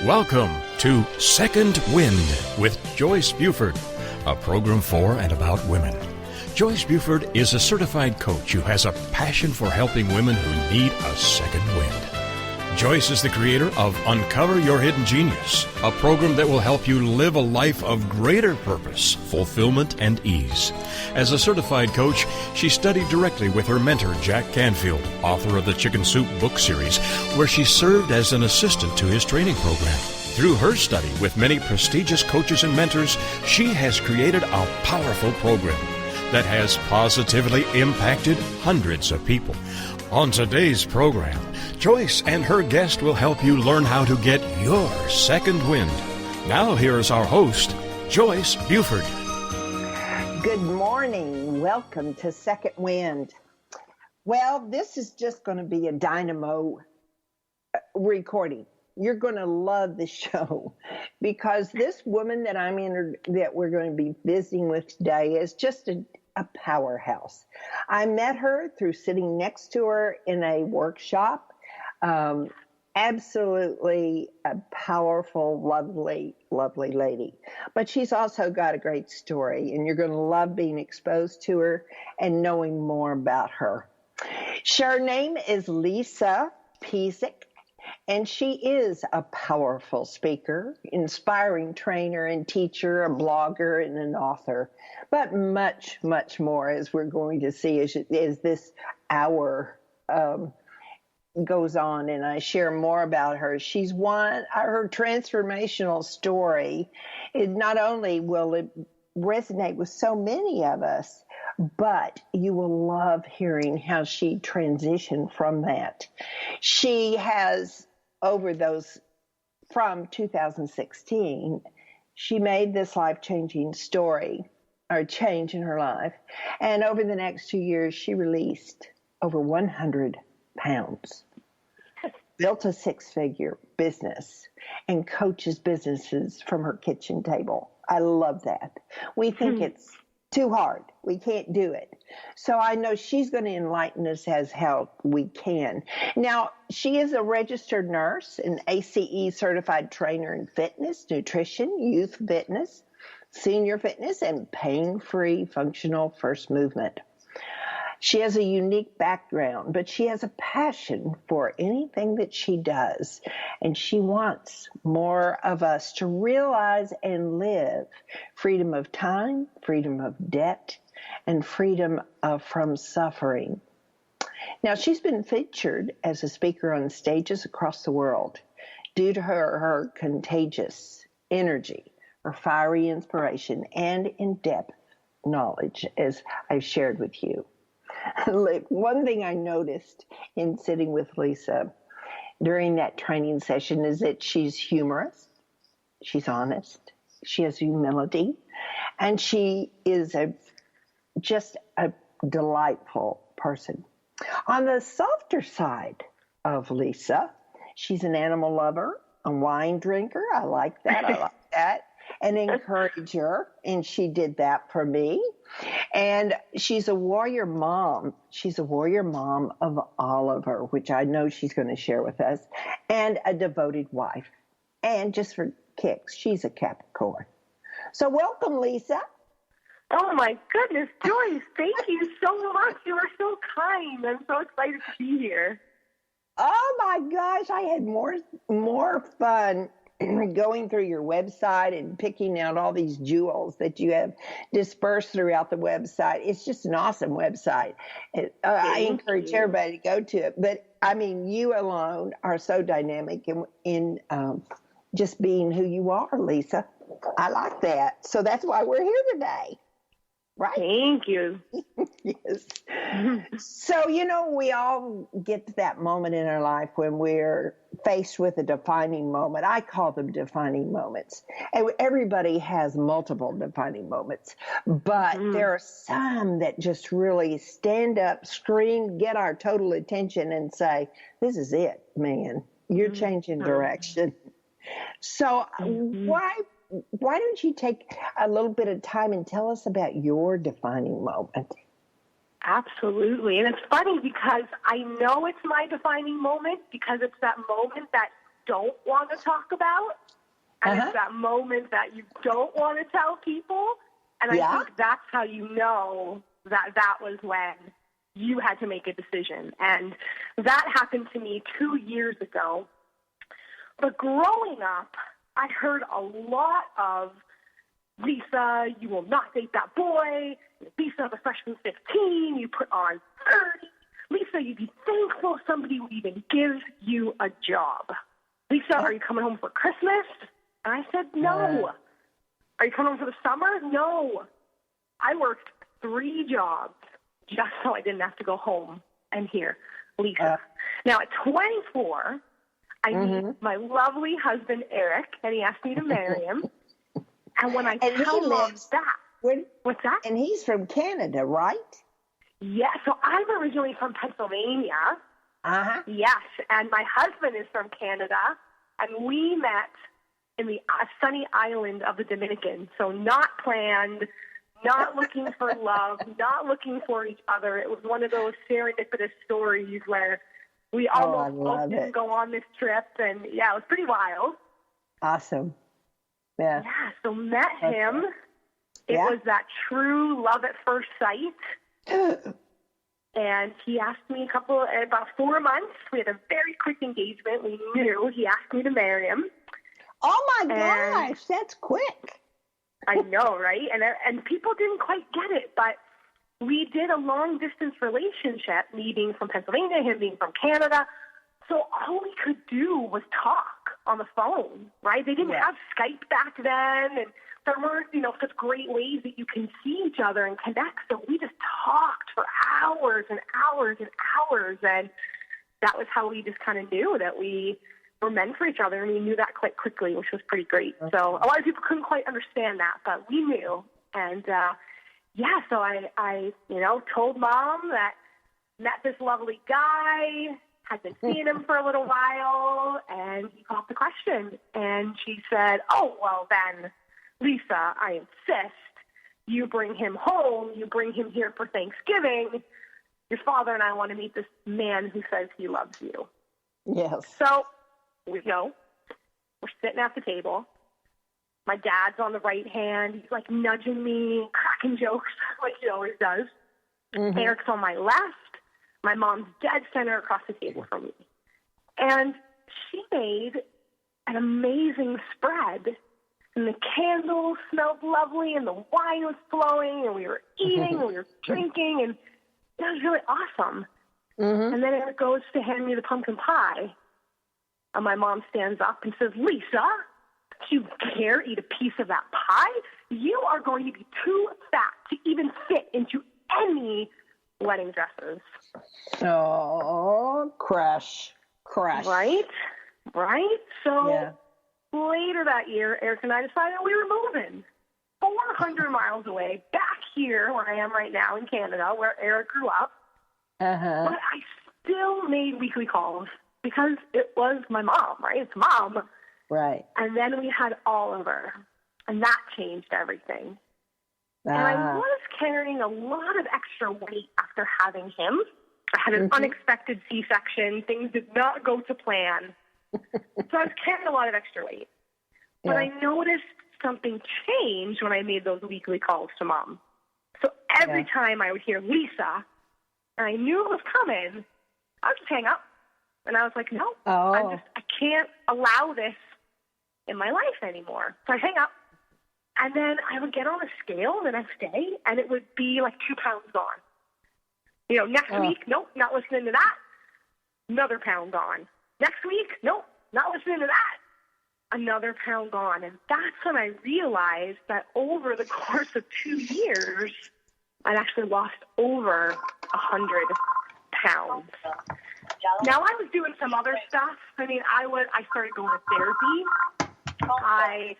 Welcome to Second Wind with Joyce Buford, a program for and about women. Joyce Buford is a certified coach who has a passion for helping women who need a second wind. Joyce is the creator of Uncover Your Hidden Genius, a program that will help you live a life of greater purpose, fulfillment, and ease. As a certified coach, she studied directly with her mentor, Jack Canfield, author of the Chicken Soup book series, where she served as an assistant to his training program. Through her study with many prestigious coaches and mentors, she has created a powerful program that has positively impacted hundreds of people. On today's program, Joyce and her guest will help you learn how to get your second wind. Now here's our host, Joyce Buford. Good morning. Welcome to Second Wind. Well, this is just going to be a dynamo recording. You're going to love the show because this woman that we're going to be visiting with today is just a powerhouse. I met her through sitting next to her in a workshop. Absolutely a powerful, lovely, lovely lady. But she's also got a great story, and you're going to love being exposed to her and knowing more about her. Her name is Lisa Pezik, and she is a powerful speaker, inspiring trainer and teacher, a blogger, and an author. But much, much more, as we're going to see as this hour goes on, and I share more about her. Her transformational story, not only will it resonate with so many of us, but you will love hearing how she transitioned from that. She has, from 2016, she made this life-changing story, or change in her life. And over the next 2 years, she released over 100 pounds, built a six-figure business, and coaches businesses from her kitchen table. I love that. We think it's too hard. We can't do it. So I know she's going to enlighten us as how we can. Now, she is a registered nurse, an ACE certified trainer in fitness, nutrition, youth fitness, senior fitness, and pain-free functional first movement. She has a unique background, but she has a passion for anything that she does, and she wants more of us to realize and live freedom of time, freedom of debt, and freedom from suffering. Now, she's been featured as a speaker on stages across the world due to her contagious energy, her fiery inspiration, and in-depth knowledge, as I've shared with you. One thing I noticed in sitting with Lisa during that training session is that she's humorous, she's honest, she has humility, and she is just a delightful person. On the softer side of Lisa, she's an animal lover, a wine drinker. I like that. An encourager, and she did that for me. And she's a warrior mom. She's a warrior mom of Oliver, which I know she's going to share with us, and a devoted wife. And just for kicks, she's a Capricorn. So welcome, Lisa. Oh, my goodness, Joyce, thank you so much. You are so kind. I'm so excited to be here. Oh, my gosh, I had more fun going through your website and picking out all these jewels that you have dispersed throughout the website. It's just an awesome website. I encourage everybody to go to it. But, I mean, you alone are so dynamic in just being who you are, Lisa. I like that. So that's why we're here today. Right? Thank you. Yes. So, we all get to that moment in our life when we're faced with a defining moment. I call them defining moments. And everybody has multiple defining moments. But there are some that just really stand up, scream, get our total attention and say, this is it, man. You're changing direction. So why don't you take a little bit of time and tell us about your defining moment? Absolutely. And it's funny because I know it's my defining moment because it's that moment that don't want to talk about. And it's that moment that you don't want to tell people. And I think that's how you know that was when you had to make a decision. And that happened to me 2 years ago. But growing up, I heard a lot of, Lisa, you will not date that boy. Lisa, the freshman 15, you put on 30. Lisa, you'd be thankful somebody would even give you a job. Lisa, are you coming home for Christmas? And I said, no. Are you coming home for the summer? No. I worked 3 jobs just so I didn't have to go home and hear Lisa. Now, at 24, I meet my lovely husband, Eric, and he asked me to marry him. And when I tell him that, what's that? And he's from Canada, right? Yeah, so I'm originally from Pennsylvania. Yes, and my husband is from Canada, and we met in the sunny island of the Dominican. So not planned, not looking for love, not looking for each other. It was one of those serendipitous stories where we almost both didn't go on this trip, and yeah, it was pretty wild. Awesome. Yeah. Yeah, so met him. It was that true love at first sight. And he asked me about 4 months. We had a very quick engagement. We knew he asked me to marry him. Oh my gosh, that's quick. I know, right? And people didn't quite get it, but we did a long distance relationship, me being from Pennsylvania, him being from Canada. So all we could do was talk on the phone, right? They didn't have Skype back then, and there weren't, such great ways that you can see each other and connect. So we just talked for hours and hours and hours, and that was how we just kind of knew that we were meant for each other, and we knew that quite quickly, which was pretty great. So a lot of people couldn't quite understand that, but we knew. And so I told Mom that met this lovely guy, had been seeing him for a little while, and he caught the question. And she said, oh, well then, Lisa, I insist you bring him home, you bring him here for Thanksgiving. Your father and I want to meet this man who says he loves you. Yes. So we go. We're sitting at the table. My dad's on the right hand. He's like nudging me, cracking jokes like he always does. Eric's on my left. My mom's dead center across the table from me. And she made an amazing spread. And the candles smelled lovely, and the wine was flowing, and we were eating, and we were drinking, and it was really awesome. And then Eric goes to hand me the pumpkin pie. And my mom stands up and says, Lisa, do you dare eat a piece of that pie? You are going to be too fat to even fit into any wedding dresses. Oh, crush. Right? So later that year, Eric and I decided we were moving 400 miles away, back here where I am right now in Canada, where Eric grew up. But I still made weekly calls because it was my mom, right? It's Mom. Right. And then we had Oliver, and that changed everything. And I was carrying a lot of extra weight after having him. I had an unexpected C-section. Things did not go to plan. So I was carrying a lot of extra weight. But I noticed something changed when I made those weekly calls to Mom. So every time I would hear Lisa, and I knew it was coming, I would just hang up. And I was like, no, I can't allow this in my life anymore. So I hang up. And then I would get on a scale the next day, and it would be like 2 pounds gone. Next week, nope, not listening to that. Another pound gone. Next week, nope, not listening to that. Another pound gone. And that's when I realized that over the course of 2 years, I'd actually lost over 100 pounds. Now, I was doing some other stuff. I started going to therapy. I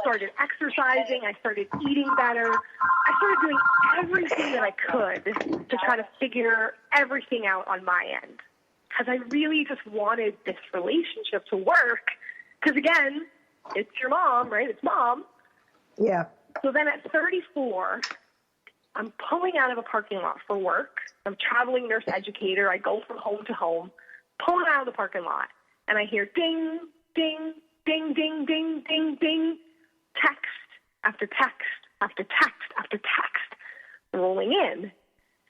started exercising. I started eating better. I started doing everything that I could to try to figure everything out on my end. Because I really just wanted this relationship to work. Because, again, it's your mom, right? It's Mom. Yeah. So then at 34, I'm pulling out of a parking lot for work. I'm a traveling nurse educator. I go from home to home, pulling out of the parking lot. and I hear ding, ding, ding, ding, ding, ding, ding, text after text after text after text rolling in.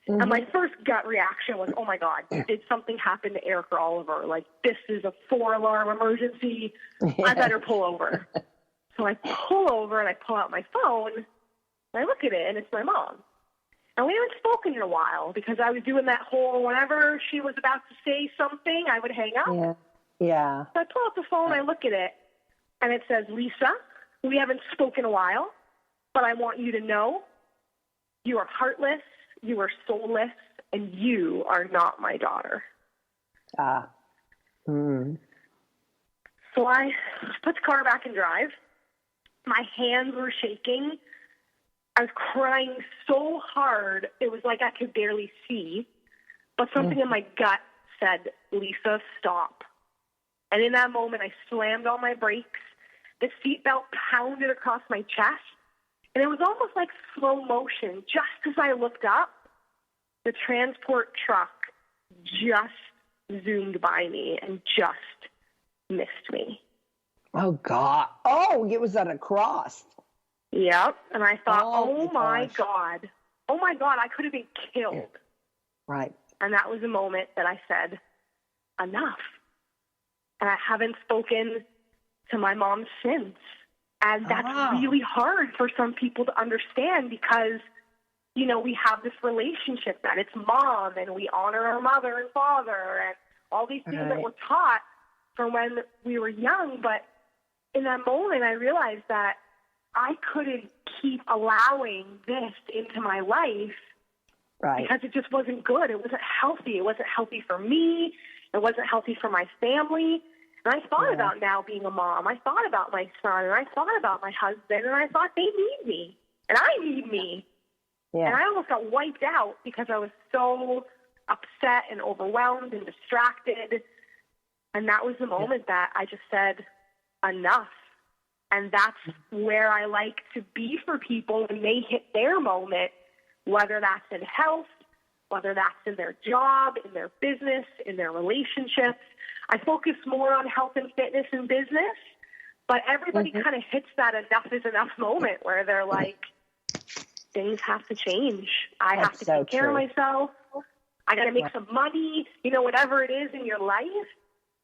And my first gut reaction was, oh, my God, did something happen to Eric or Oliver? Like, this is a 4-alarm emergency. I better pull over. So I pull over, and I pull out my phone, and I look at it, and it's my mom. And we haven't spoken in a while because I was doing that whole whenever she was about to say something, I would hang up. Yeah. So I pull out the phone, I look at it, and it says, Lisa, we haven't spoken in a while, but I want you to know you are heartless, you are soulless, and you are not my daughter. So I put the car back in drive. My hands were shaking. I was crying so hard, it was like I could barely see. But something in my gut said, Lisa, stop. And in that moment, I slammed on my brakes. The seatbelt pounded across my chest. And it was almost like slow motion. Just as I looked up, the transport truck just zoomed by me and just missed me. Oh, God. Oh, it was at a cross. Yep. And I thought, Oh my God. Oh, my God, I could have been killed. Right. And that was a moment that I said, enough. And I haven't spoken to my mom since. And that's really hard for some people to understand because, you know, we have this relationship that it's mom and we honor our mother and father and all these things that we're taught from when we were young. But in that moment, I realized that I couldn't keep allowing this into my life because it just wasn't good. It wasn't healthy. It wasn't healthy for me. It wasn't healthy for my family. And I thought about now being a mom. I thought about my son, and I thought about my husband, and I thought they need me, and I need me. Yeah. And I almost got wiped out because I was so upset and overwhelmed and distracted. And that was the moment that I just said, enough. And that's where I like to be for people when they hit their moment, whether that's in health, whether that's in their job, in their business, in their relationships. I focus more on health and fitness and business, but everybody kind of hits that enough is enough moment where they're like, things have to change. I have to take care of myself. I got to make some money, you know, whatever it is in your life.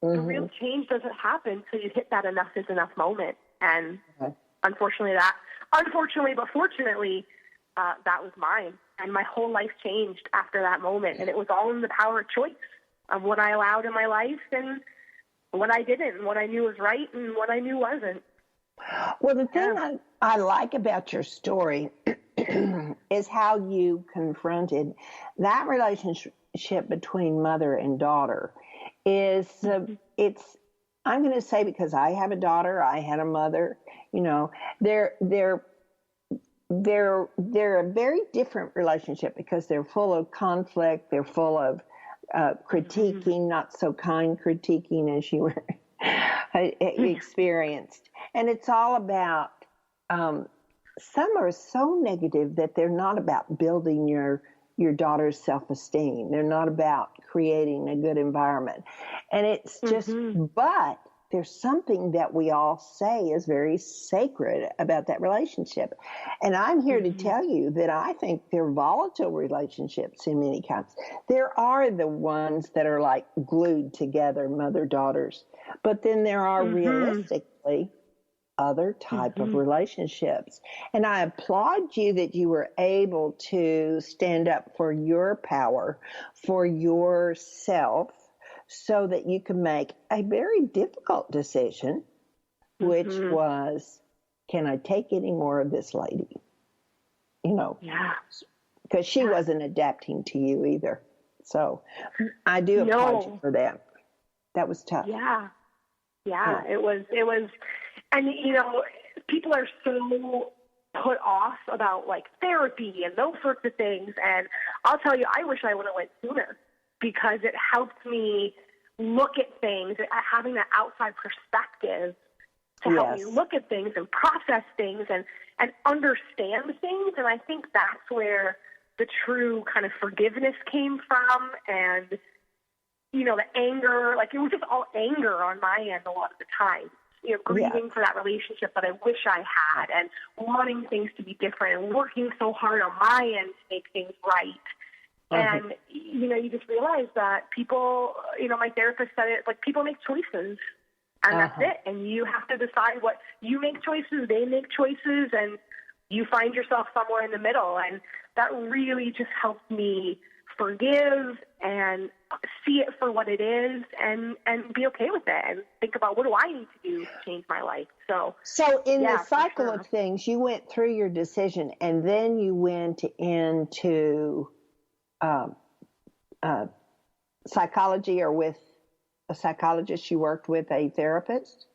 The real change doesn't happen until you hit that enough is enough moment. And unfortunately, but fortunately, that was mine. And my whole life changed after that moment. And it was all in the power of choice of what I allowed in my life and what I didn't, and what I knew was right and what I knew wasn't. Well, the thing I like about your story is how you confronted that relationship between mother and daughter. It's I'm going to say, because I have a daughter, I had a mother, you know, they're a very different relationship because they're full of conflict. They're full of critiquing, not so kind critiquing as you were experienced. And it's all about, some are so negative that they're not about building your daughter's self-esteem. They're not about creating a good environment. And it's just, but there's something that we all say is very sacred about that relationship. And I'm here to tell you that I think they're volatile relationships in many kinds. There are the ones that are like glued together, mother-daughters. But then there are realistically other type of relationships. And I applaud you that you were able to stand up for your power, for yourself, so that you can make a very difficult decision, which was, can I take any more of this lady? You know, because she wasn't adapting to you either. So I do applaud you for that. That was tough. Yeah, it was, and you know, people are so put off about like therapy and those sorts of things. And I'll tell you, I wish I would have went sooner, because it helped me look at things, having that outside perspective to help me look at things and process things and understand things. And I think that's where the true kind of forgiveness came from. And, the anger, like it was just all anger on my end a lot of the time. Grieving for that relationship that I wish I had, and wanting things to be different, and working so hard on my end to make things right. And, you just realize that people, my therapist said it, like, people make choices, and that's it. And you have to decide what you make choices, they make choices, and you find yourself somewhere in the middle. And that really just helped me forgive and see it for what it is, and be okay with it, and think about, what do I need to do to change my life? So in the cycle of things, you went through your decision, and then you went into psychology, or with a psychologist. You worked with a therapist?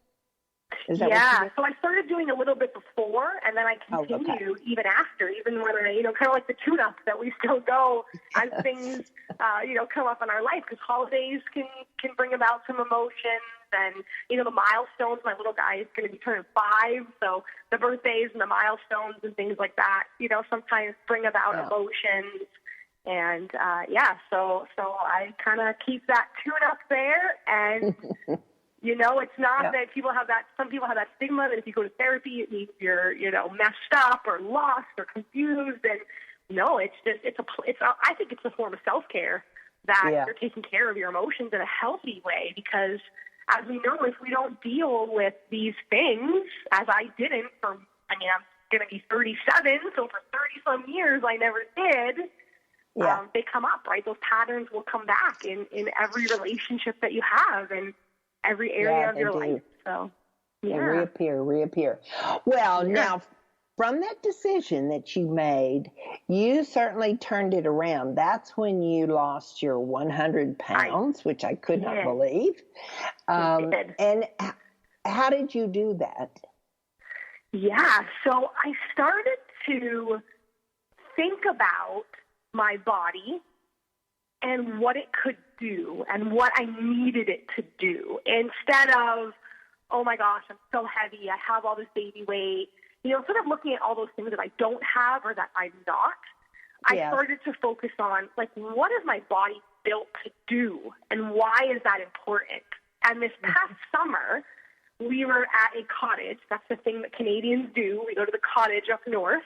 Is that what you did? So I started doing a little bit before, and then I continued even after, even when I, kind of like the tune-up that we still go as things, come up in our life, because holidays can bring about some emotions, and, the milestones. My little guy is going to be turning 5, so the birthdays and the milestones and things like that, sometimes bring about emotions. And, so I kind of keep that tune-up there, and... it's not that some people have that stigma that if you go to therapy, it means you're, messed up or lost or confused. And no, I think it's a form of self-care, that you're taking care of your emotions in a healthy way, because as we know, if we don't deal with these things, as I didn't I'm going to be 37, so for 30 some years, I never did. They come up, right? Those patterns will come back in every relationship that you have, and every area of your life. So, They reappear. Well, now, from that decision that you made, you certainly turned it around. That's when you lost your 100 pounds, which I could not believe. And how did you do that? So I started to think about my body and what it could do and what I needed it to do, instead of, oh my gosh, I'm so heavy, I have all this baby weight. Instead of looking at all those things that I don't have or that I'm not, I started to focus on, like, what is my body built to do, and why is that important? And this past summer, we were at a cottage. That's the thing that Canadians do. We go to the cottage up north.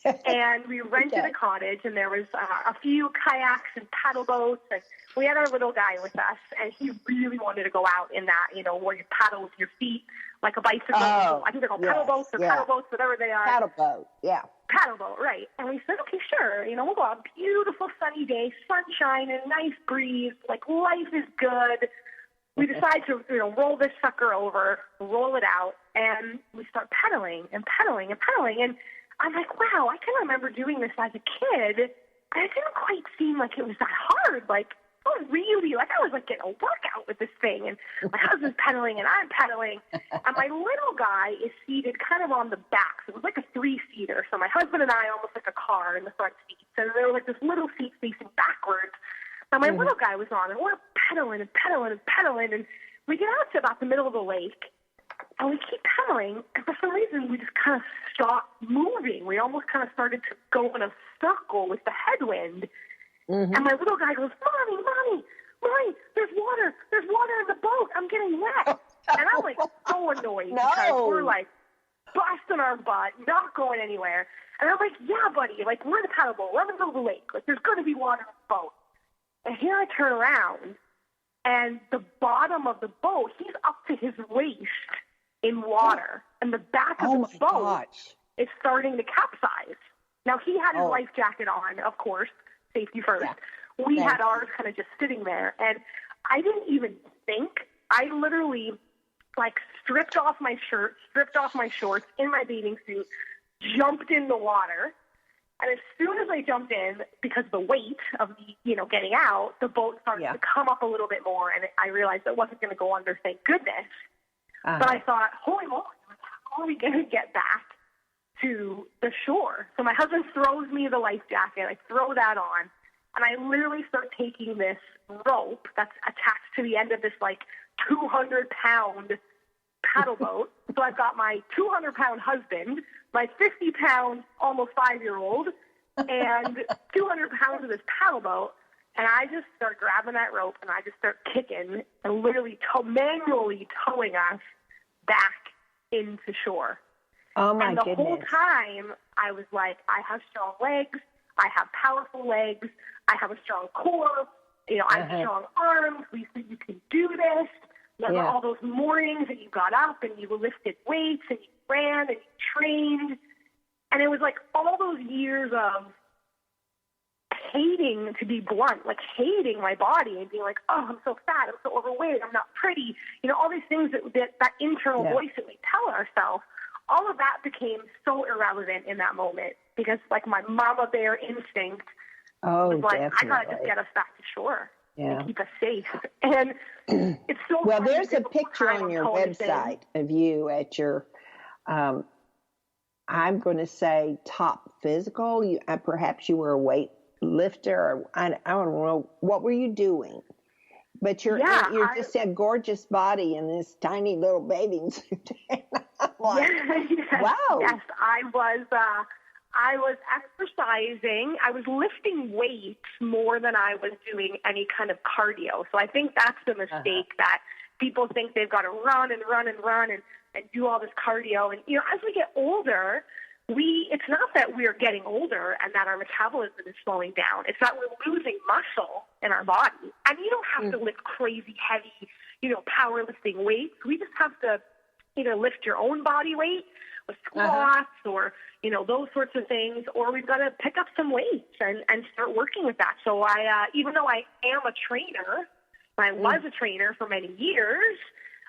And we rented a cottage, and there was a few kayaks and paddle boats, and we had our little guy with us, and he really wanted to go out in that, where you paddle with your feet like a bicycle. I think they're called paddle boats or paddle boats, whatever they are. Paddle boat, Paddle boat, right. And we said, okay, sure, we'll go out. Beautiful sunny day, sunshine and nice breeze, like life is good. We decide to, roll this sucker over, roll it out, and we start pedaling and pedaling and pedaling, and I'm like, wow, I can remember doing this as a kid, and it didn't quite seem like it was that hard. Like, I was like getting a workout with this thing, and my husband's pedaling, and I'm pedaling, and my little guy is seated kind of on the back. So it was like a 3-seater. So my husband and I, almost like a car in the front seat. So there was like this little seat facing backwards. And my little guy was on, and we're pedaling and pedaling and pedaling, and we get out to about the middle of the lake. And we keep pedaling, and for some reason, we just kind of stopped moving. We almost kind of started to go in a circle with the headwind. And my little guy goes, Mommy, there's water in the boat. I'm getting wet. And I'm like so annoyed because we're like busting our butt, not going anywhere. And I'm like, yeah, buddy, like we're in the paddle boat. We're in the middle of the lake. Like there's going to be water in the boat. And here I turn around, and the bottom of the boat, he's up to his waist in water, and the back of the boat is starting to capsize. Now, he had his life jacket on, of course, safety first. We had ours kind of just sitting there, and I didn't even think. I literally, stripped off my shirt, stripped off my shorts, in my bathing suit, jumped in the water, and as soon as I jumped in, because the weight of the, getting out, the boat started to come up a little bit more, and I realized it wasn't going to go under, thank goodness. But I thought, holy moly, how are we going to get back to the shore? So my husband throws me the life jacket. I throw that on, and I literally start taking this rope that's attached to the end of this, 200-pound paddle boat. So I've got my 200-pound husband, my 50-pound, almost 5-year-old, and 200 pounds of this paddle boat, And I just start grabbing that rope, and I just start kicking and literally manually towing us back into shore. Oh, my goodness. And the goodness. whole time, I was like, I have strong legs. I have powerful legs. I have a strong core. You know, I have strong arms. Lisa, you can do this. Remember all those mornings that you got up and you lifted weights and you ran and you trained. And it was like all those years of hating, to be blunt, like hating my body and being like, oh, I'm so fat, I'm so overweight, I'm not pretty. You know, all these things that internal voice that we tell ourselves, all of that became so irrelevant in that moment because, like, my mama bear instinct was like, definitely. I got to just get us back to shore and keep us safe. And it's so well, funny, there's a picture on your website of you at your, I'm going to say top physical. Perhaps you were a weight lifter, or I don't know, what were you doing? But you're just a gorgeous body in this tiny little bathing suit. Like, wow. Yes, I was exercising. I was lifting weights more than I was doing any kind of cardio. So I think that's the mistake that people think they've got to run and do all this cardio. And, you know, as we get older, it's not that we're getting older and that our metabolism is slowing down. It's that we're losing muscle in our body. And you don't have to lift crazy heavy, you know, powerlifting weights. We just have to either lift your own body weight with squats or, you know, those sorts of things, or we've got to pick up some weights and start working with that. So I, even though I am a trainer, and I was a trainer for many years,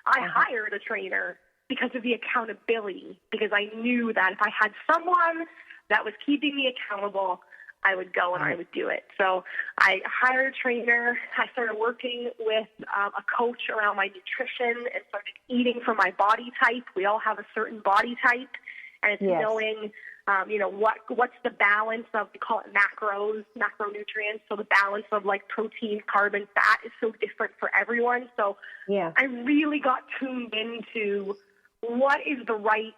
I hired a trainer because of the accountability, because I knew that if I had someone that was keeping me accountable, I would go and I would do it. So I hired a trainer. I started working with a coach around my nutrition and started eating for my body type. We all have a certain body type, and it's knowing, you know, what's the balance of, we call it macronutrients. So the balance of like protein, carbon, fat is so different for everyone. So I really got tuned into what is the right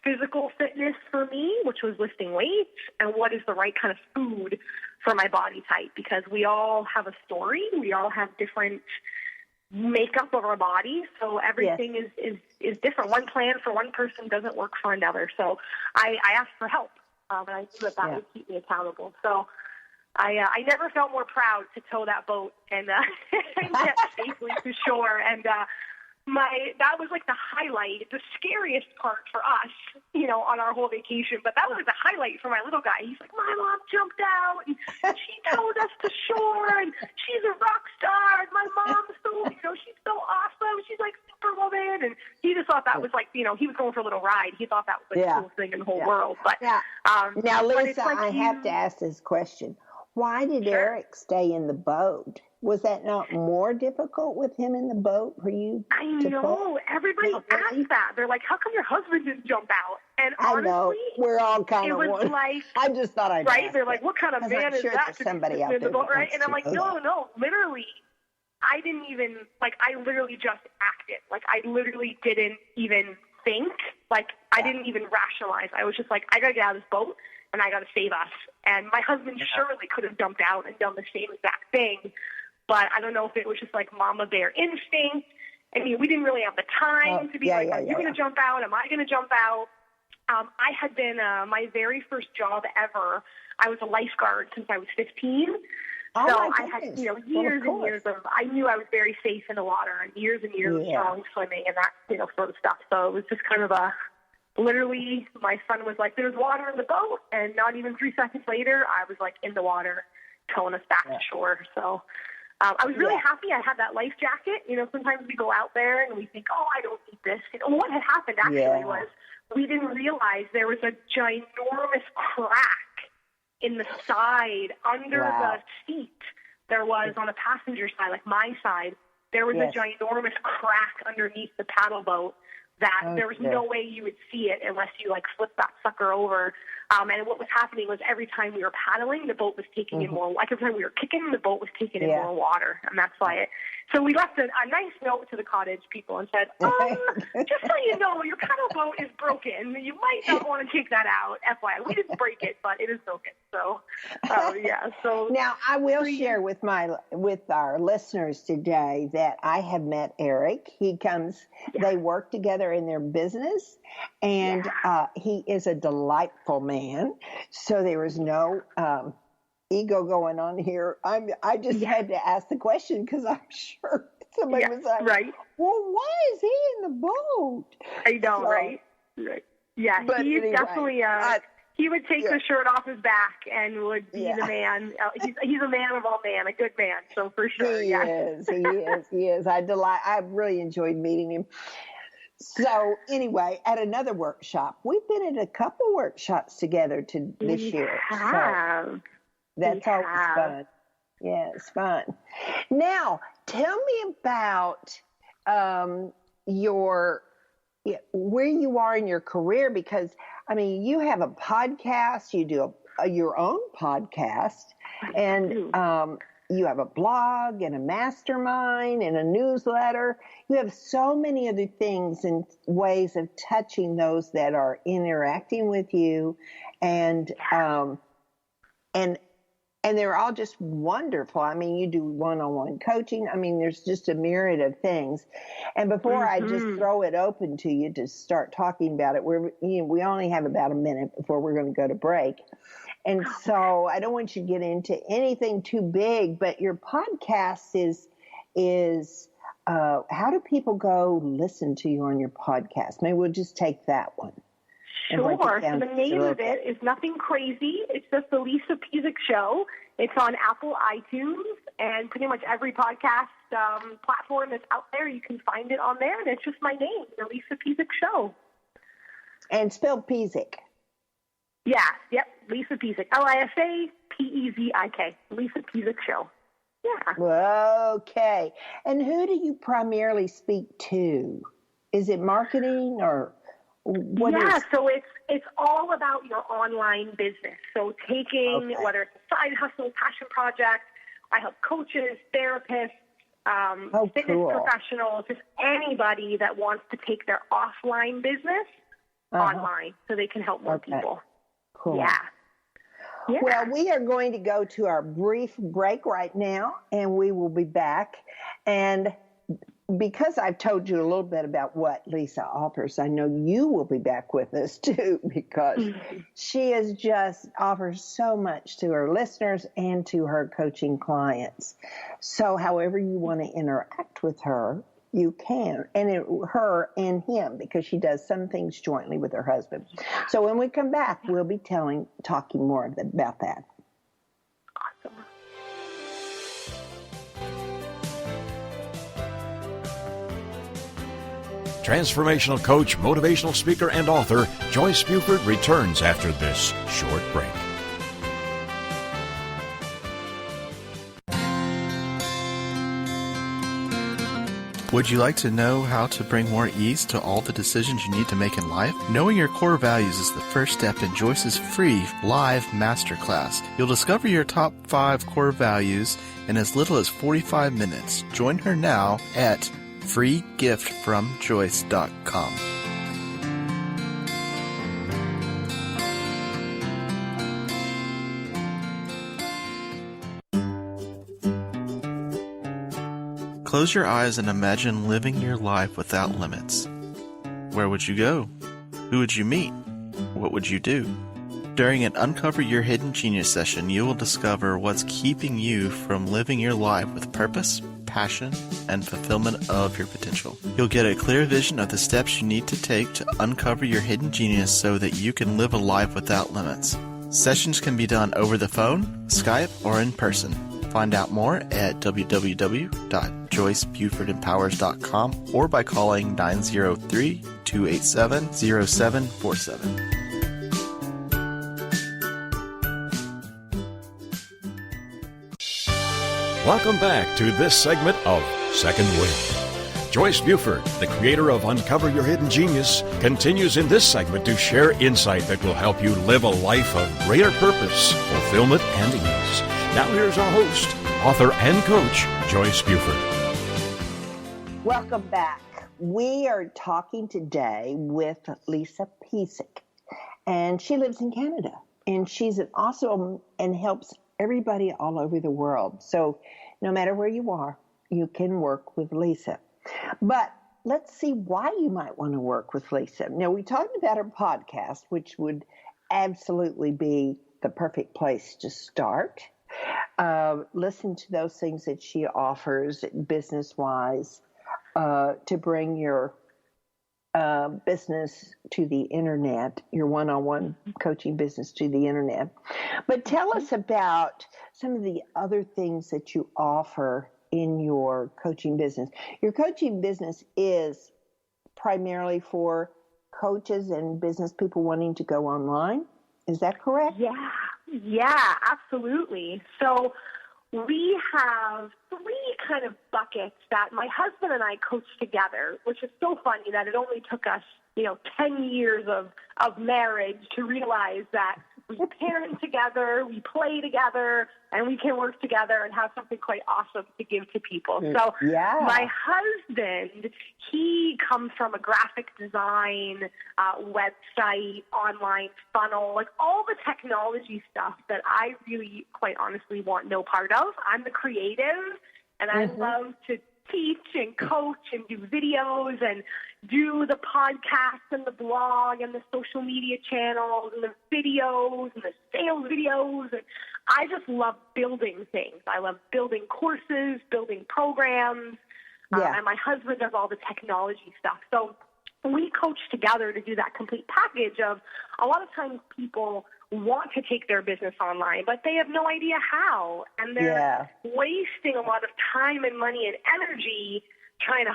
physical fitness for me, which was lifting weights, and what is the right kind of food for my body type, because we all have a story. We all have different makeup of our body, so everything is different. One plan for one person doesn't work for another. So I asked for help, and I knew that would keep me accountable. So I never felt more proud to tow that boat and get safely to shore. And that was like the highlight, the scariest part for us, you know, on our whole vacation. But that was the highlight for my little guy. He's like, my mom jumped out and she towed us to shore and she's a rock star. And my mom's so, you know, she's so awesome. She's like Superwoman. And he just thought that was like, you know, he was going for a little ride. He thought that was the coolest thing in the whole world. But now, Lisa, like I have to ask this question. Why did Eric stay in the boat? Was that not more difficult with him in the boat for you? I know. Everybody asked that. They're like, how come your husband didn't jump out? And honestly, I know. We're all kind of one. Like, I just thought I'd right? They're like, what kind of man is that? Somebody out in the there boat, right? And I'm like, no. Literally, I didn't even, like, I literally just acted. Like, I literally didn't even think. Like, I didn't even rationalize. I was just like, I got to get out of this boat and I got to save us. And my husband surely could have jumped out and done the same exact thing. But I don't know if it was just like mama bear instinct. I mean, we didn't really have the time to be are you going to jump out? Am I going to jump out? I had been, my very first job ever, I was a lifeguard since I was 15. So I had, you know, years and years of, I knew I was very safe in the water and years of strong swimming and that, you know, sort of stuff. So it was just kind of literally, my son was like, there's water in the boat. And not even 3 seconds later, I was like in the water, towing us back to shore. So I was really happy I had that life jacket. You know, sometimes we go out there and we think, oh, I don't need this. You know, what had happened actually was we didn't realize there was a ginormous crack in the side under the seat. There was on the passenger side, like my side, there was a ginormous crack underneath the paddle boat that there was no way you would see it unless you like flip that sucker over. And what was happening was every time we were paddling, the boat was taking in more. Like every time we were kicking, the boat was taking in more water, and that's why So we left a nice note to the cottage people and said, just so you know, your paddle elbow is broken. You might not want to take that out. FYI, we didn't break it, but it is broken. So, yeah. So now I will share with our listeners today that I have met Eric. He comes. Yeah. They work together in their business, and he is a delightful man. So there was no ego going on here. I just had to ask the question because I'm sure somebody was like, right. Well, why is he in the boat? I know, right? Yeah, but he's anyway, definitely he would take the shirt off his back and would be the man. He's a man of all men, a good man. So for sure, he is. I really enjoyed meeting him. So anyway, at another workshop, we've been at a couple workshops together this year. So that's always fun. Yeah, it's fun. Now, tell me about where you are in your career, because I mean, you have a podcast, you do your own podcast, and you have a blog and a mastermind and a newsletter. You have so many other things and ways of touching those that are interacting with you, and they're all just wonderful. I mean, you do one-on-one coaching. I mean, there's just a myriad of things. And before I just throw it open to you to start talking about it, we only have about a minute before we're going to go to break. And so I don't want you to get into anything too big, but your podcast is how do people go listen to you on your podcast? Maybe we'll just take that one. Sure. So the name of it is nothing crazy. It's just the Lisa Pezik Show. It's on Apple iTunes and pretty much every podcast platform that's out there. You can find it on there, and it's just my name, the Lisa Pezik Show. And spelled Pezik. Yeah. Yep. Lisa Pezik. LISAPEZIK. Lisa Pezik Show. Yeah. Okay. And who do you primarily speak to? Is it marketing or? So it's all about your online business. So taking whether it's a side hustle, passion project, I help coaches, therapists, fitness professionals, just anybody that wants to take their offline business online so they can help more people. Cool. Yeah. Well, we are going to go to our brief break right now, and we will be back. And because I've told you a little bit about what Lisa offers, I know you will be back with us too, because she is just offers so much to her listeners and to her coaching clients. So however you want to interact with her, you can, and her and him, because she does some things jointly with her husband. So when we come back, we'll be talking more about that. Awesome. Transformational coach, motivational speaker, and author Joyce Buford returns after this short break. Would you like to know how to bring more ease to all the decisions you need to make in life? Knowing your core values is the first step in Joyce's free live masterclass. You'll discover your top 5 core values in as little as 45 minutes. Join her now at freegiftfromjoyce.com. Close your eyes and imagine living your life without limits. Where would you go? Who would you meet? What would you do? During an Uncover Your Hidden Genius session, you will discover what's keeping you from living your life with purpose, passion, and fulfillment of your potential. You'll get a clear vision of the steps you need to take to uncover your hidden genius so that you can live a life without limits. Sessions can be done over the phone, Skype, or in person. Find out more at www.joycebufordempowers.com or by calling 903-287-0747. Welcome back to this segment of Second Wind. Joyce Buford, the creator of Uncover Your Hidden Genius, continues in this segment to share insight that will help you live a life of greater purpose, fulfillment, and ease. Now here's our host, author and coach, Joyce Buford. Welcome back. we are talking today with Lisa Pezik, and she lives in Canada, and she's an awesome and helps everybody all over the world. So no matter where you are, you can work with Lisa. But let's see why you might want to work with Lisa. Now, we talked about her podcast, which would absolutely be the perfect place to start. Listen to those things that she offers business-wise to bring your business to the internet, your one-on-one coaching business to the internet. But tell us about some of the other things that you offer in your coaching business. Your coaching business is primarily for coaches and business people wanting to go online. Is that correct? Yeah, absolutely. So we have three kind of buckets that my husband and I coach together, which is so funny that it only took us, 10 years of marriage to realize that we parent together, we play together, and we can work together and have something quite awesome to give to people. So my husband, he comes from a graphic design, website, online funnel, like all the technology stuff that I really, quite honestly, want no part of. I'm the creative, and I love to teach and coach and do videos and do the podcasts and the blog and the social media channels and the videos and the sales videos. And I just love building things. I love building courses, building programs. And my husband does all the technology stuff. So we coach together to do that complete package of a lot of times people want to take their business online, but they have no idea how. And they're wasting a lot of time and money and energy trying to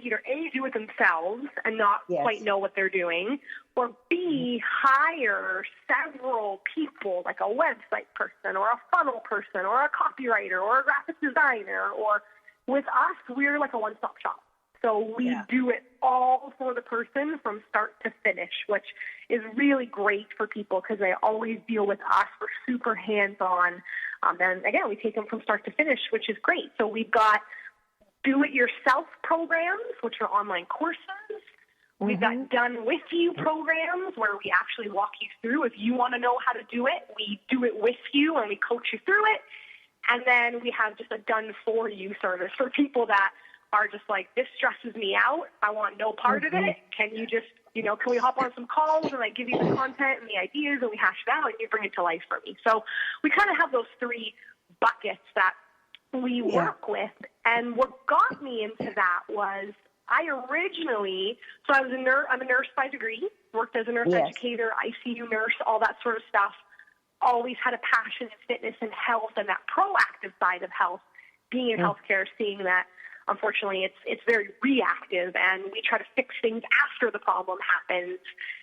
either A, do it themselves and not quite know what they're doing, or B, hire several people, like a website person or a funnel person or a copywriter or a graphic designer. Or with us, we're like a one-stop shop. So we do it all for the person from start to finish, which is really great for people because they always deal with us. We're super hands-on. And again, we take them from start to finish, which is great. So we've got do-it-yourself programs, which are online courses. We've got done-with-you programs where we actually walk you through. If you want to know how to do it, we do it with you and we coach you through it. And then we have just a done-for-you service for people that are just like, this stresses me out. I want no part of it. Can you just, can we hop on some calls and I give you the content and the ideas and we hash it out and you bring it to life for me? So we kind of have those three buckets that we work with. And what got me into that was I originally, so I'm a nurse by degree, worked as a nurse educator, ICU nurse, all that sort of stuff. Always had a passion in fitness and health and that proactive side of health, being in healthcare, seeing that unfortunately it's very reactive and we try to fix things after the problem happens.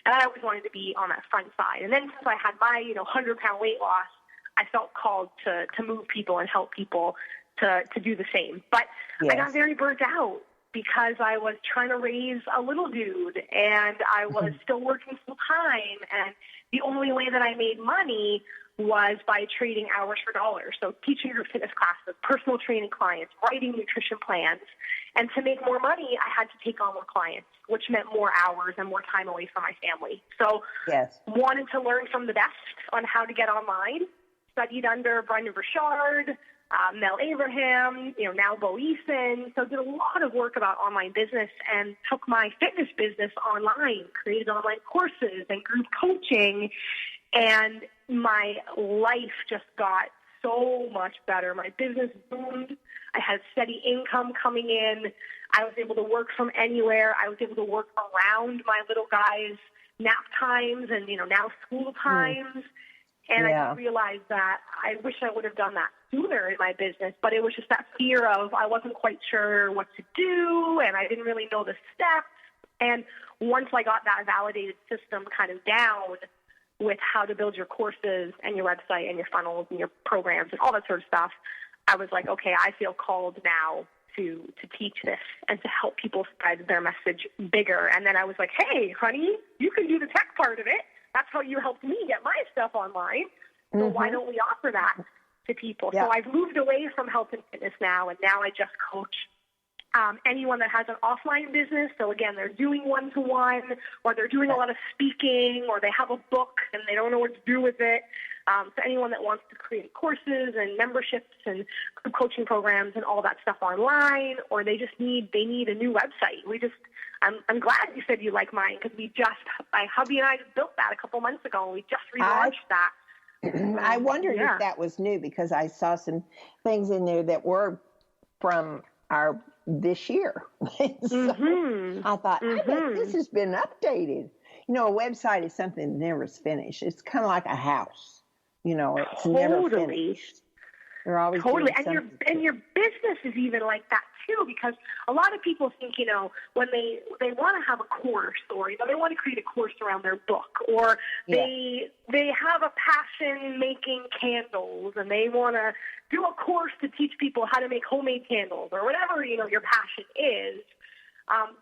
And I always wanted to be on that front side. And then since I had my 100-pound weight loss, I felt called to move people and help people to do the same. But I got very burnt out because I was trying to raise a little dude and I was still working full time. And the only way that I made money was by trading hours for dollars. So teaching group fitness classes, personal training clients, writing nutrition plans. And to make more money, I had to take on more clients, which meant more hours and more time away from my family. So wanted to learn from the best on how to get online. Studied under Brendan Burchard, Mel Abraham, now Bo Eason. So did a lot of work about online business and took my fitness business online, created online courses and group coaching. And my life just got so much better. My business boomed. I had steady income coming in. I was able to work from anywhere. I was able to work around my little guy's nap times and, now school times. And I just realized that I wish I would have done that sooner in my business, but it was just that fear of I wasn't quite sure what to do and I didn't really know the steps. And once I got that validated system kind of down with how to build your courses and your website and your funnels and your programs and all that sort of stuff, I was like, okay, I feel called now to teach this and to help people spread their message bigger. And then I was like, hey, honey, you can do the tech part of it. That's how you helped me get my stuff online. So why don't we offer that to people? So I've moved away from health and fitness now, and now I just coach anyone that has an offline business. So again, they're doing one-to-one, or they're doing a lot of speaking, or they have a book and they don't know what to do with it. So anyone that wants to create courses and memberships and group coaching programs and all that stuff online, or they need a new website. I'm glad you said you like mine, because my hubby and I just built that a couple months ago, and we just relaunched that. I wondered if that was new, because I saw some things in there that were from this year. So I thought, I bet this has been updated. You know, a website is something that never is finished. It's kind of like a house. You know, it's never finished. They're always totally, doing and your business is even like that too, because a lot of people think, you know, when they want to have a course, or they want to create a course around their book, or they have a passion making candles, and they want to do a course to teach people how to make homemade candles, or whatever, you know, your passion is.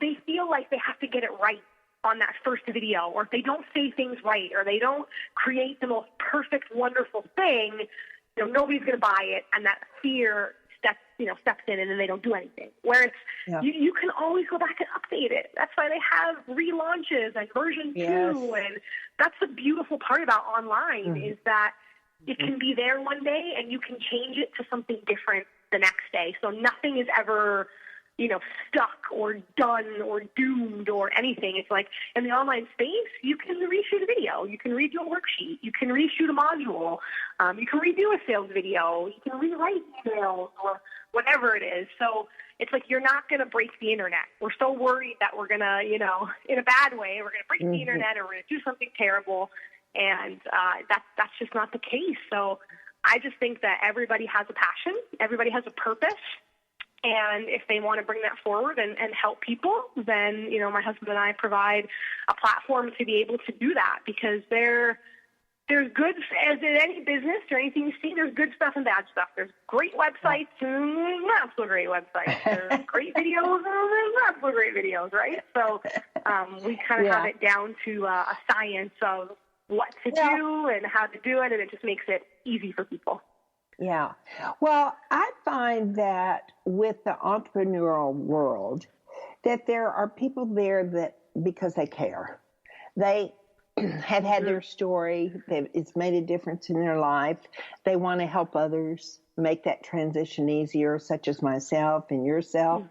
They feel like they have to get it right on that first video, or if they don't say things right, or they don't create the most perfect, wonderful thing, you know, nobody's going to buy it, and that fear steps in, and then they don't do anything. Whereas you can always go back and update it. That's why they have relaunches and version 2, and that's the beautiful part about online is that it can be there one day, and you can change it to something different the next day. So nothing is ever, you know, stuck or done or doomed or anything. It's like in the online space, you can reshoot a video, you can redo a worksheet, you can reshoot a module, you can redo a sales video, you can rewrite emails or whatever it is. So it's like you're not going to break the internet. We're so worried that we're going to, you know, in a bad way, we're going to break the internet, or we're going to do something terrible. And that's just not the case. So I just think that everybody has a passion, everybody has a purpose. And if they want to bring that forward and help people, then, you know, my husband and I provide a platform to be able to do that, because there's good, as in any business or anything you see, there's good stuff and bad stuff. There's great websites and not so great websites. There's great videos and there's not so great videos, right? So we kind of have it down to a science of what to do and how to do it, and it just makes it easy for people. Yeah. Well, I find that with the entrepreneurial world, that there are people there that, because they care, they have had their story, it's made a difference in their life, they want to help others make that transition easier, such as myself and yourself.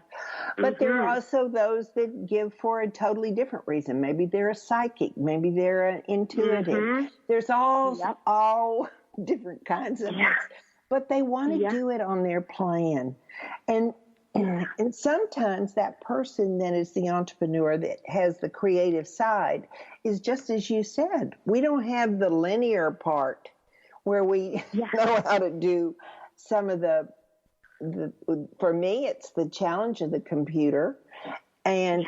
But there are also those that give for a totally different reason. Maybe they're a psychic, maybe they're an intuitive. There's all different kinds of it. But they want to do it on their plan. And sometimes that person that is the entrepreneur that has the creative side is just as you said. We don't have the linear part where we know how to do some of the, for me, it's the challenge of the computer. And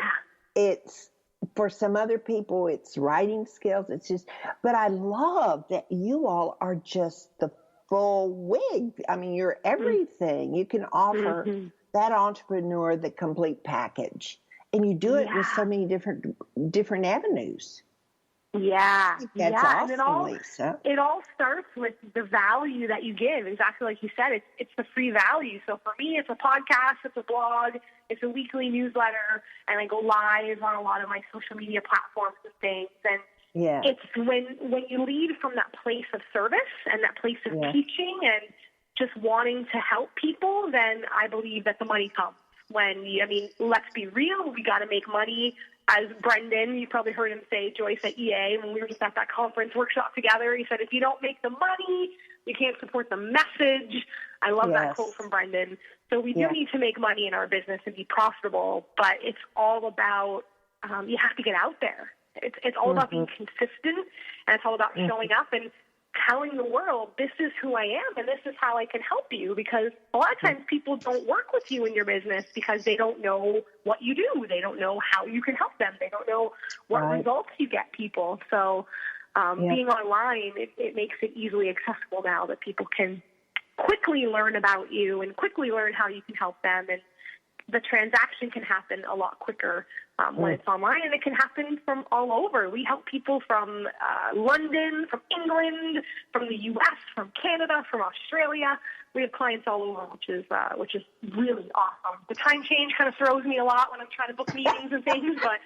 it's, for some other people, it's writing skills. It's just, but I love that you all are just the full wig. I mean, you're everything. You can offer that entrepreneur the complete package, and you do it with so many different avenues. Yeah, that's awesome, Lisa. It all starts with the value that you give. Exactly like you said, it's the free value. So for me, it's a podcast, it's a blog, it's a weekly newsletter, and I go live on a lot of my social media platforms and things. And it's when you lead from that place of service and that place of teaching and just wanting to help people, then I believe that the money comes. Let's be real, we got to make money. As Brendan, you probably heard him say, Joyce, at EA, when we were just at that conference workshop together, he said, if you don't make the money, you can't support the message. I love that quote from Brendan. So we do need to make money in our business and be profitable, but it's all about, you have to get out there. It's all about being consistent, and it's all about showing up and telling the world, this is who I am and this is how I can help you, because a lot of times people don't work with you in your business because they don't know what you do. They don't know how you can help them. They don't know what results you get people. So being online, it makes it easily accessible now that people can quickly learn about you and quickly learn how you can help them, and the transaction can happen a lot quicker when it's online, and it can happen from all over. We help people from London, from England, from the U.S., from Canada, from Australia. We have clients all over, which is really awesome. The time change kind of throws me a lot when I'm trying to book meetings and things, but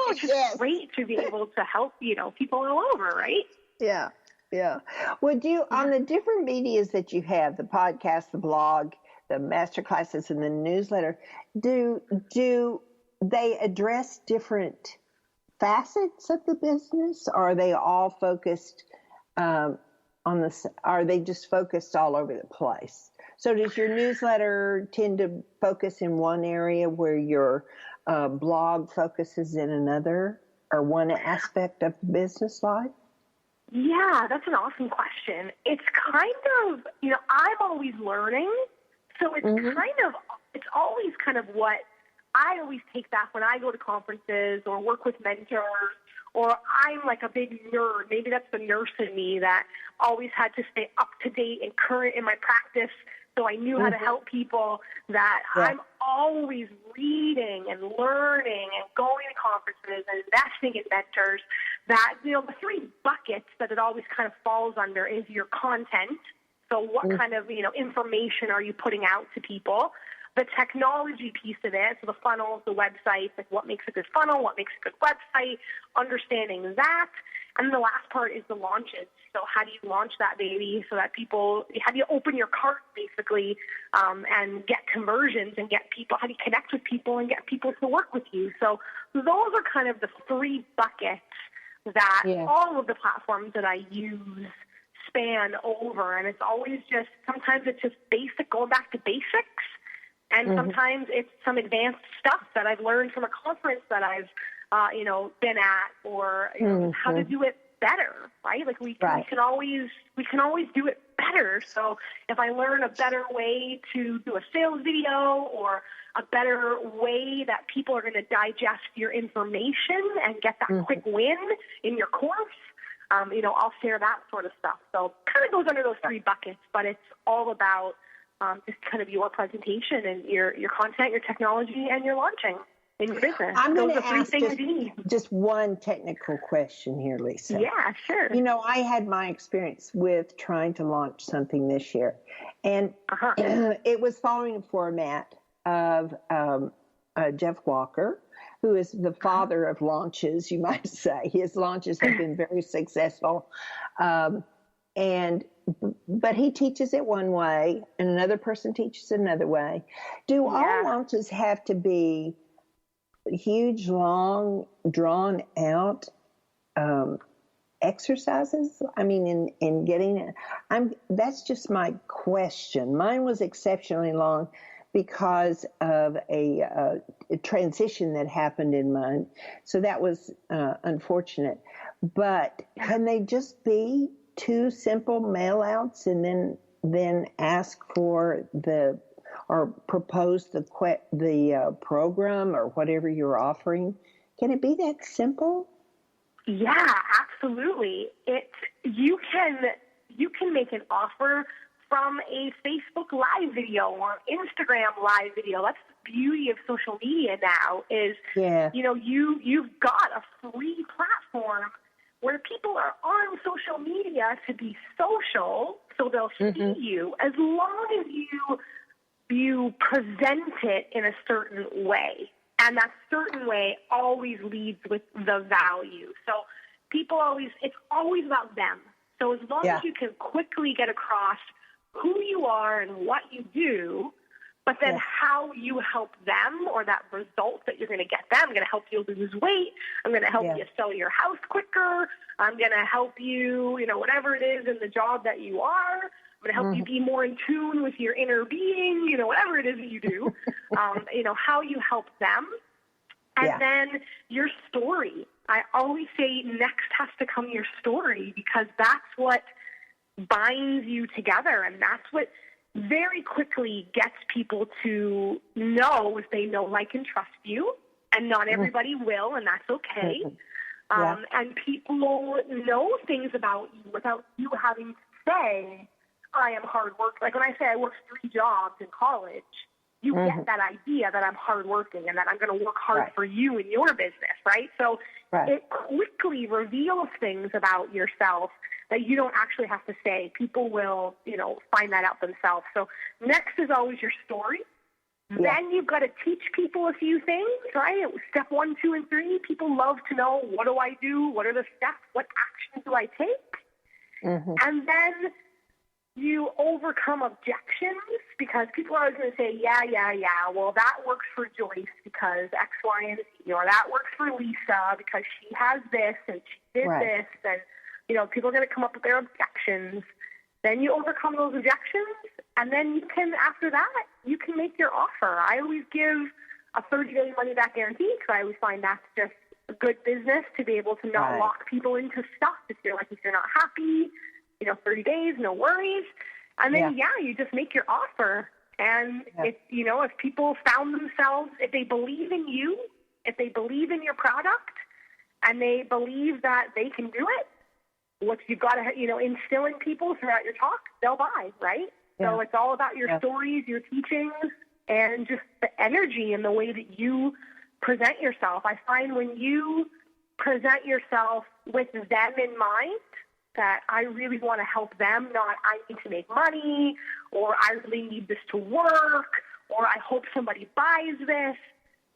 it's just great to be able to help, people all over, right? Yeah, yeah. Would you, on the different medias that you have, the podcast, the blog, the master classes, and the newsletter, do they address different facets of the business, or are they all focused are they just focused all over the place? So does your newsletter tend to focus in one area where your blog focuses in another, or one aspect of the business life? Yeah, that's an awesome question. It's kind of, I'm always learning, so it's it's always kind of what I always take back when I go to conferences or work with mentors, or I'm like a big nerd. Maybe that's the nurse in me that always had to stay up to date and current in my practice, so I knew how to help people, that I'm always reading and learning and going to conferences and investing in mentors. That, the three buckets that it always kind of falls under is your content. So what kind of, information are you putting out to people? The technology piece of it, so the funnels, the websites, like what makes a good funnel, what makes a good website, understanding that. And the last part is the launches. So how do you launch that baby so that how do you open your cart basically and get conversions and get people, how do you connect with people and get people to work with you? So those are kind of the three buckets that all of the platforms that I use span over. And it's always just, sometimes it's just basic, going back to basics. And sometimes it's some advanced stuff that I've learned from a conference that I've, been at, or how to do it better, right? Like we can always do it better. So if I learn a better way to do a sales video, or a better way that people are going to digest your information and get that quick win in your course, I'll share that sort of stuff. So kind of goes under those three buckets, but it's all about just kind of your presentation and your content, your technology, and your launching in your business. I'm going to ask just one technical question here, Lisa. Yeah, sure. I had my experience with trying to launch something this year, and it was following a format of Jeff Walker, who is the father of launches, you might say. His launches have been very successful. But he teaches it one way, and another person teaches another way. Do all launches have to be huge, long, drawn out exercises? I mean, in getting it, that's just my question. Mine was exceptionally long because of a transition that happened in mine. So that was unfortunate. But can they just be two simple mail outs and then ask for or propose the program or whatever you're offering? Can it be that simple? Yeah, absolutely. You can make an offer from a Facebook Live video or Instagram Live video. That's the beauty of social media now is, you've got a free platform where people are on social media to be social, so they'll see you, as long as you present it in a certain way. And that certain way always leads with the value. So it's always about them. So as long as you can quickly get across who you are and what you do, but then how you help them, or that result that you're going to get them. I'm going to help you lose weight. I'm going to help you sell your house quicker. I'm going to help you, whatever it is in the job that you are. I'm going to help you be more in tune with your inner being, whatever it is that you do, how you help them. And then your story. I always say next has to come your story, because that's what binds you together, and that's what very quickly gets people to know if they know, like, and trust you. And not everybody will, and that's okay. And people know things about you without you having to say, I am hard work. Like when I say I worked 3 jobs in college, you get that idea that I'm hardworking and that I'm going to work hard for you in your business, right? So it quickly reveals things about yourself that you don't actually have to say. People will, find that out themselves. So next is always your story. Yeah. Then you've got to teach people a few things, right? Step 1, 2, and 3. People love to know, what do I do? What are the steps? What actions do I take? Mm-hmm. And then you overcome objections, because people are always going to say, yeah, well, that works for Joyce because X, Y, and Z, or that works for Lisa because she has this and she did this, and, people are going to come up with their objections. Then you overcome those objections, and then you can, after that, you can make your offer. I always give a 30-day money-back guarantee, because I always find that's just a good business to be able to not lock people into stuff. If you're not happy, 30 days, no worries. And then, you just make your offer. And if people found themselves, if they believe in you, if they believe in your product, and they believe that they can do it, what you've got to, instill in people throughout your talk, they'll buy, right? Yeah. So it's all about your stories, your teachings, and just the energy and the way that you present yourself. I find when you present yourself with them in mind, that I really want to help them, not I need to make money, or I really need this to work, or I hope somebody buys this.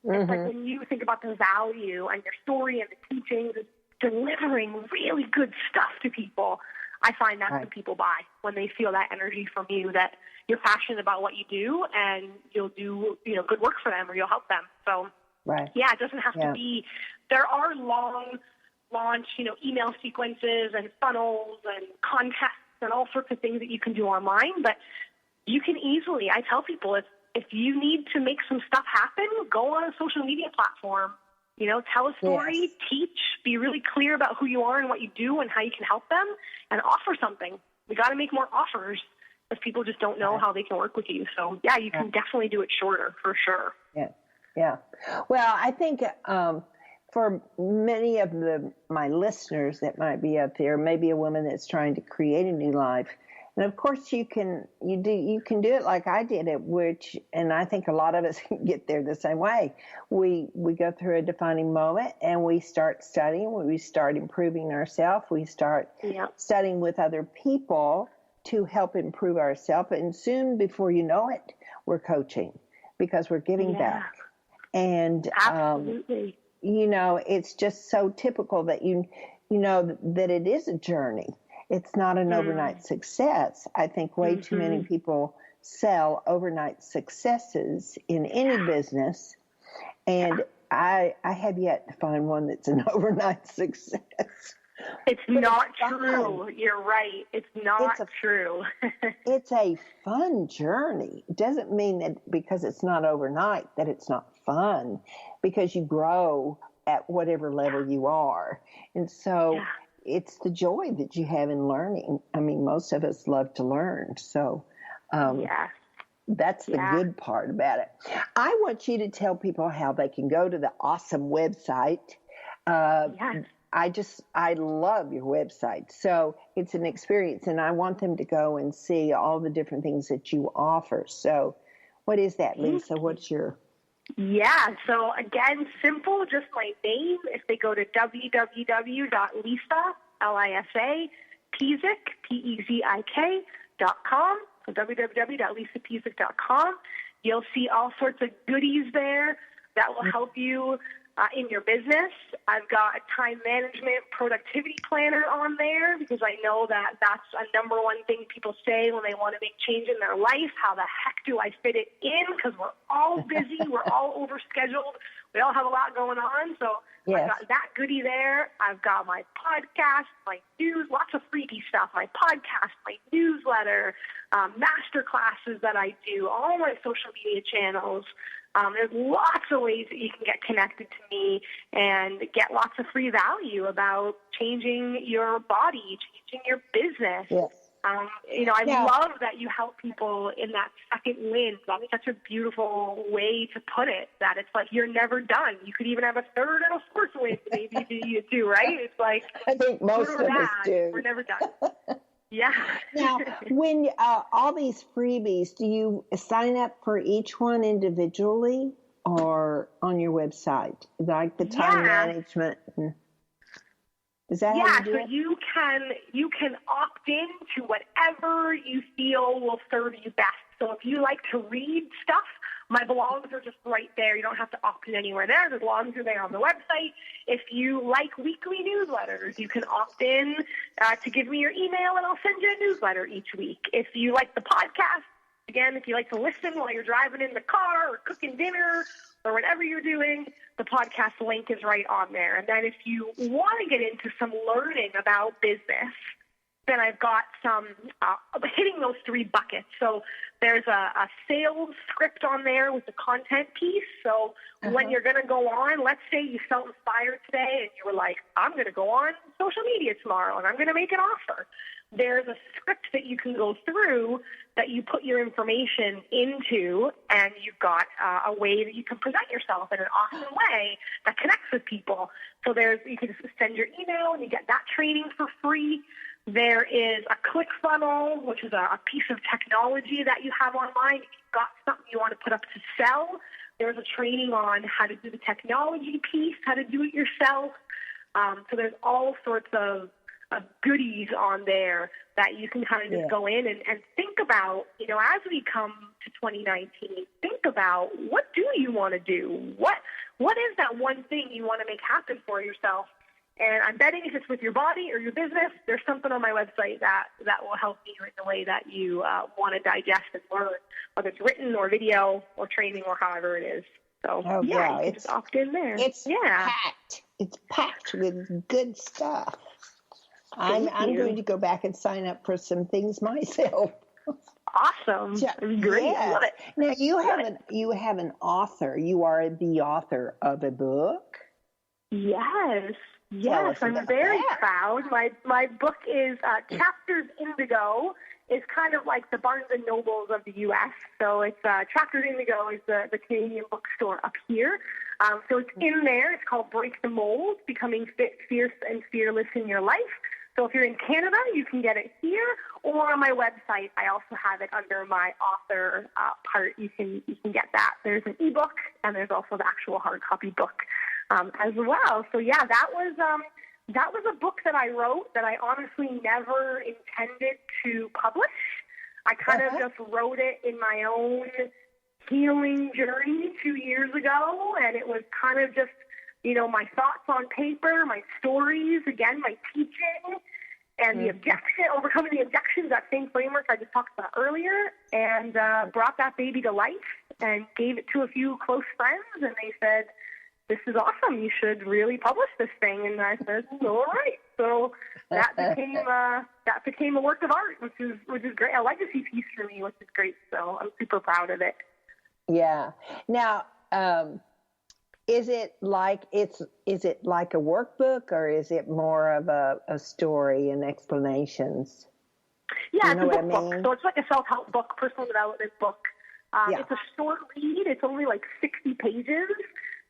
Mm-hmm. It's like when you think about the value and your story and the teachings, delivering really good stuff to people, I find that's when people buy, when they feel that energy from you, that you're passionate about what you do and you'll do, good work for them, or you'll help them. So, it doesn't have to be, there are long launch, email sequences and funnels and contests and all sorts of things that you can do online, but you can easily, I tell people, if you need to make some stuff happen, go on a social media platform, tell a story, teach, be really clear about who you are and what you do and how you can help them, and offer something. We got to make more offers, because people just don't know how they can work with you. So, you can definitely do it shorter, for sure. Yeah. Well, I think for many of my listeners that might be out there, maybe a woman that's trying to create a new life. And of course you can do it like I did it, and I think a lot of us get there the same way. We go through a defining moment and we start studying, we start improving ourselves, we start studying with other people to help improve ourselves, and soon before you know it, we're coaching, because we're giving back. And absolutely. It's just so typical that that it is a journey. It's not an overnight success. I think way too many people sell overnight successes in any business, and I have yet to find one that's an overnight success. It's not true. You're right. It's not true. It's a fun journey. It doesn't mean that because it's not overnight that it's not fun, because you grow at whatever level you are. And so it's the joy that you have in learning. I mean, most of us love to learn. So that's the good part about it. I want you to tell people how they can go to the awesome website. I love your website. So it's an experience, and I want them to go and see all the different things that you offer. So what is that, Lisa? What's your... So again, simple, just my name. If they go to www.Pezik.com, so www.lisapezik.com, you'll see all sorts of goodies there that will help you in your business. I've got a time management productivity planner on there, because I know that that's a number one thing people say when they want to make change in their life. How the heck do I fit it in? Because we're all busy. We're all overscheduled. We all have a lot going on. So I've got that goodie there. I've got my podcast, my news, lots of freebie stuff, my podcast, my newsletter, master classes that I do, all my social media channels. There's lots of ways that you can get connected to me and get lots of free value about changing your body, changing your business. I love that you help people in that second wind. I think that's a beautiful way to put it, that it's like you're never done. You could even have a third and a fourth wind maybe you do, right? It's like, I think most of us do. We're never done. Yeah. Now, when all these freebies, do you sign up for each one individually or on your website, like the time management? Is that how you do it? You can opt in to whatever you feel will serve you best. So if you like to read stuff, my blogs are just right there. You don't have to opt in anywhere there. The blogs are there on the website. If you like weekly newsletters, you can opt in to give me your email, and I'll send you a newsletter each week. If you like the podcast, again, if you like to listen while you're driving in the car or cooking dinner or whatever you're doing, the podcast link is right on there. And then if you want to get into some learning about business, then I've got some hitting those three buckets. So there's a sales script on there with the content piece. So when you're going to go on, let's say you felt inspired today and you were like, I'm going to go on social media tomorrow and I'm going to make an offer. There's a script that you can go through that you put your information into, and you've got a way that you can present yourself in an awesome way that connects with people. So you can send your email and you get that training for free. There is a ClickFunnels, which is a piece of technology that you have online. If you've got something you want to put up to sell, there's a training on how to do the technology piece, how to do it yourself. So there's all sorts of goodies on there that you can kind of just go in and think about, as we come to 2019, think about, what do you want to do? What is that one thing you want to make happen for yourself? And I'm betting if it's with your body or your business, there's something on my website that will help you in the way that you want to digest and learn, whether it's written or video or training or however it is. So, you can just opt in there. It's packed. It's packed with good stuff. I'm going to go back and sign up for some things myself. Awesome. Great. Yes. Love it. Now, you have an author. You are the author of a book. Yes, I'm very proud. My book is Chapters Indigo. Is kind of like the Barnes and Nobles of the U.S. So it's Chapters Indigo is the Canadian bookstore up here. So it's in there. It's called Break the Mold: Becoming Fit, Fierce, and Fearless in Your Life. So if you're in Canada, you can get it here, or on my website. I also have it under my author part. You can get that. There's an ebook, and there's also the actual hard copy book as well. So that was a book that I wrote that I honestly never intended to publish. I kind of just wrote it in my own healing journey 2 years ago, and it was kind of just, my thoughts on paper, my stories, again, my teaching, and overcoming the objections, that same framework I just talked about earlier, and brought that baby to life and gave it to a few close friends, and they said, this is awesome, you should really publish this thing. And I said, all right. So that became a work of art, which is great. A legacy piece for me, which is great. So I'm super proud of it. Yeah. Now, is it like a workbook, or is it more of a story and explanations? Yeah, you know it's a what I mean? book. So it's like a self-help book, personal development book. It's a short read. It's only like 60 pages.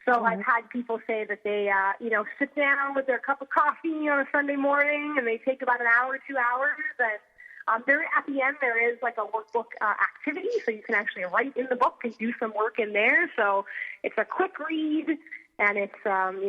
So I've had people say that they, sit down with their cup of coffee on a Sunday morning, and they take about an hour, 2 hours, and at the end there is like a workbook activity, so you can actually write in the book and do some work in there. So it's a quick read, and it's some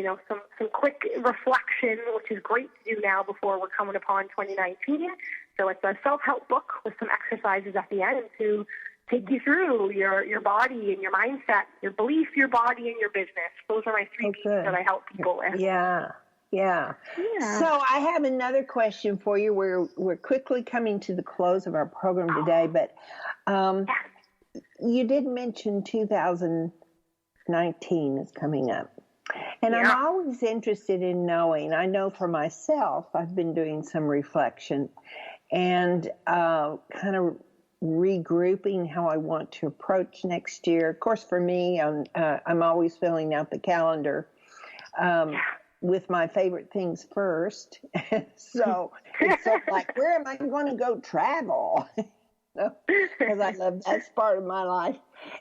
quick reflection, which is great to do now before we're coming upon 2019. So it's a self-help book with some exercises at the end to take you through your body and your mindset, your belief, your body, and your business. Those are my three P's that I help people with. Yeah. So I have another question for you. We're quickly coming to the close of our program today, but you did mention 2019 is coming up. And I'm always interested in knowing, I know for myself, I've been doing some reflection and kind of regrouping how I want to approach next year. Of course, for me, I'm always filling out the calendar with my favorite things first. So it's like, where am I going to go travel? Because I love that's part of my life.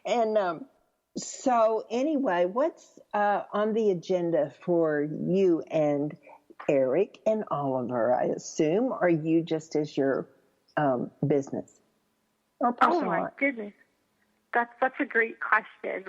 And so anyway, what's on the agenda for you and Eric and Oliver, I assume? Are you just as your business or personal life? Oh, my goodness. That's a great question.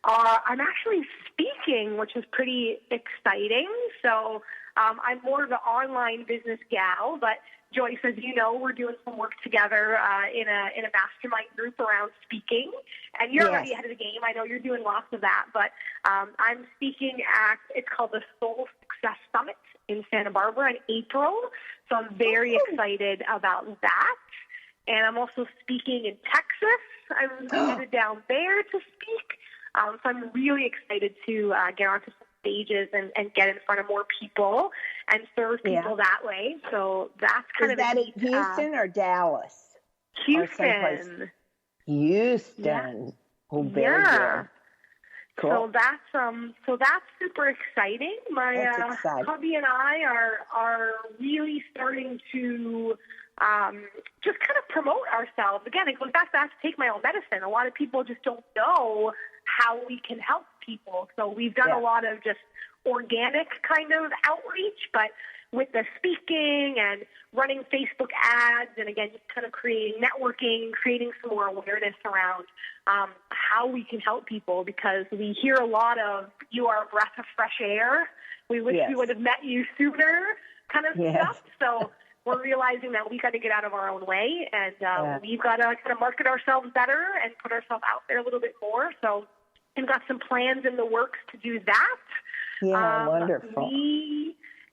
I'm actually speaking, which is pretty exciting. So I'm more of an online business gal, but Joyce, as you know, we're doing some work together in a mastermind group around speaking. And you're already ahead of the game. I know you're doing lots of that, but I'm speaking at, it's called the Soul Success Summit in Santa Barbara in April. So I'm very excited about that. And I'm also speaking in Texas. I'm headed down there to speak. So I'm really excited to get onto some stages and get in front of more people and serve people that way. So that's kind of that in Houston or Dallas? Houston. Houston. Yeah. Oh, very good. Cool. So that's super exciting. My hubby and I are really starting to just kind of promote ourselves. Again, it goes back to I have to take my own medicine. A lot of people just don't know how we can help people. So we've done a lot of just organic kind of outreach, but with the speaking and running Facebook ads and, again, just kind of creating networking, creating some more awareness around how we can help people, because we hear a lot of, you are a breath of fresh air. We wish we would have met you sooner kind of stuff. So we're realizing that we got to get out of our own way, and we've got to kind of market ourselves better and put ourselves out there a little bit more. So we've got some plans in the works to do that. Yeah, wonderful.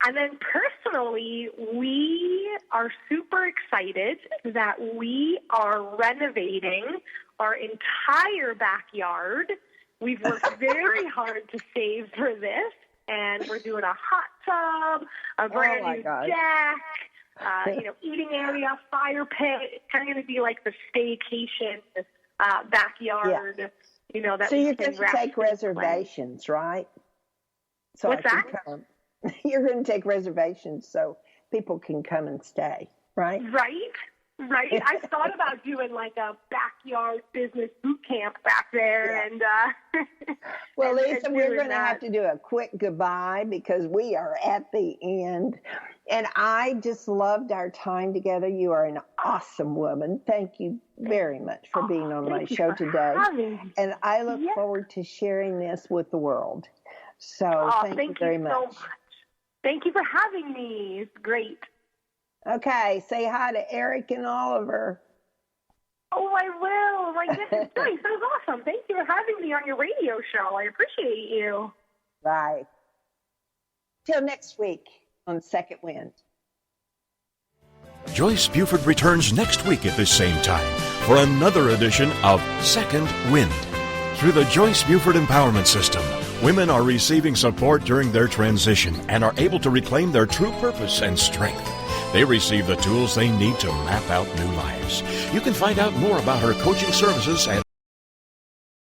And then personally, we are super excited that we are renovating our entire backyard. We've worked very hard to save for this, and we're doing a hot tub, a brand new deck, eating area, fire pit. It's kind of going to be like the staycation backyard. Yeah. That so you're going to take reservations, right? So what's that? You're going to take reservations so people can come and stay, right? Right. I thought about doing like a backyard business boot camp back there, and well, Lisa, we're going to have to do a quick goodbye because we are at the end. And I just loved our time together. You are an awesome woman. Thank you very much for being on my show today. And I look forward to sharing this with the world. So thank you very much. So much. Thank you for having me. It's great. Okay, say hi to Eric and Oliver. Oh, I will. My goodness, Joyce, that was awesome. Thank you for having me on your radio show. I appreciate you. Bye. Till next week on Second Wind. Joyce Buford returns next week at this same time for another edition of Second Wind. Through the Joyce Buford Empowerment System, women are receiving support during their transition and are able to reclaim their true purpose and strength. They receive the tools they need to map out new lives. You can find out more about her coaching services at